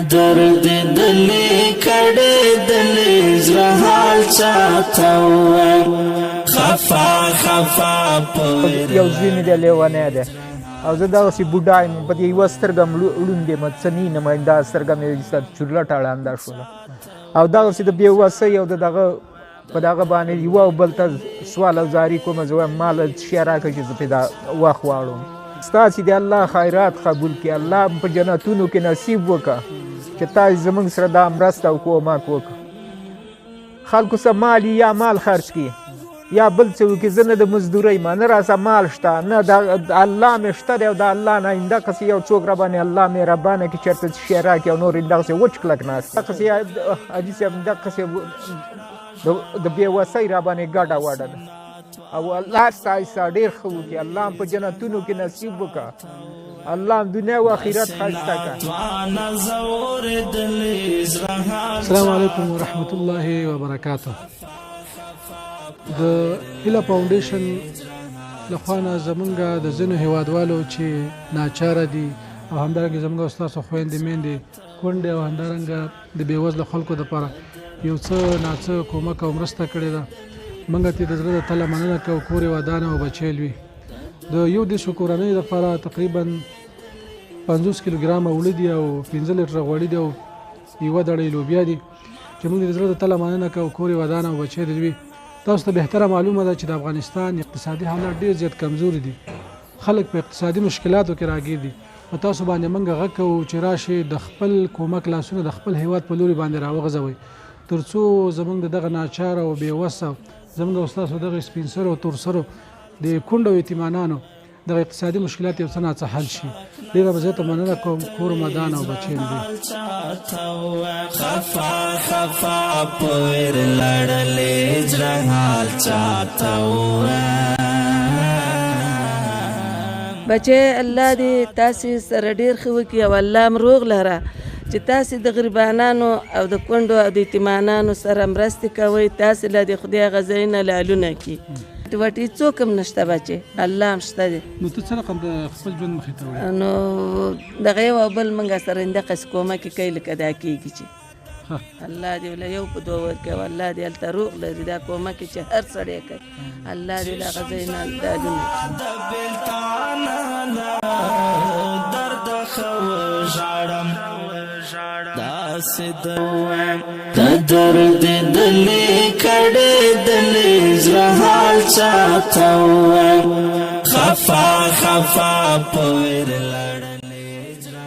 درد دلی کڑی دلی زرحال چاہتا ہوا خفا خفا پویر یو زوی مې دی لیونی دی او زه دغسې بوډا یم په دې یوه سترګه م ړوند یم څه نه وینم دا سترګه مې چورله ټړانده شوله او دغسې د بېوسۍ او د دغه په دغه باندې یوه او بل ته سوال او زاري کومه زه وایم ما له شی راکړه چې زه پرې دا وخت واړم ستاسې د الله خیرات قبول کړي الله په جنتونو کې نصیب وکړه چې تاسې زموږ سره دا مرسته او کومک وکړه خلکو څه مال یا مال خرج کړي یا بل څه وکړي زه نه د مزدورۍ ما نه راسه مال شته نه د الله مې شته دی او د الله نه همدغسې یو څوک را باندې الله مهربانه کړي چېرته شی راکړي او نور همدغسې وچ کلک ناست دغسې حاجي صاحب دغسې د بېوسۍ را باندې ګډه وډه ده او الله ستاسې ډېر ښه وکړي الله هم په جنتونو کې نصیب وکړه الله هم دنیا و آخرت ښایسته کړه. السلام علیکم ورحمة الله وبرکاته. د هیله فاونډیشن لخوا نه زمونږ د ځینو هیوادوالو چې ناچاره دي او همدارنګه زمونږ ستاسو خویندې میندې کونډې او همدارنګه د بېوزله خلکو دپاره یو څه ناڅه کومک او مرسته کړې ده. موږ ترې د زړه د تله مننه کوو. کور یې ودانه او بچی لوي. د یو دېرشو کورنیو دپاره تقریبا 50 کیلوګرامه اوړه دي او 15 لیټره غوړي دي او یوه دړۍ لوبیا دي چې موږ د زړه د تله مننه کوو. کور یې ودانه او بچی لوي. تاسو ته بهتره معلومه ده چې د افغانستان اقتصادي حالات ډېر زیات کمزوري دي. خلک په اقتصادي مشکلاتو کې راګیر دي. په تاسو باندې موږ غږ کوو چې راشئ د خپل کومک لاسونه د خپل هیواد په لوري باندې راوغځوئ تر څو زموږ د دغه ناچاره او بېوسه زموږ او ستاسو دغه سپین سرو او تور سرو د کونډو او یتیمانانو دغه اقتصادي مشکلات یو څه ناڅه حل شي. ډېره به زه ته مننه کوم. کور ودان او بچی لوي. خفا خفا پویر لړلې زړه حال چاته ووایم بچی الله دې تاسې سره ډېر ښه وکړي او الله هم روغ لره چې تاسې د غریبانانو او د کونډو او د یتیمانانو سره مرستې کوئ. تاسې له د خدای هغه ځایونه لالونه کړي. وټې څوک هم نشته بچې الله هم شته دی. نو ته څه رقم د خپل ژوند مخې ته وړې؟ نو دغه یو او بل موږ سره همدغسې کومک کوي لکه دا کېږي چې الله دې له یو په دوه ورکوي او الله دې هلته روغ لري. دا کومک چې هر سړی کوي الله دې له هغه ځایونه لالونه درد دلی کڑی دلی زرحال چاہتا ہوا خفا خفا پویر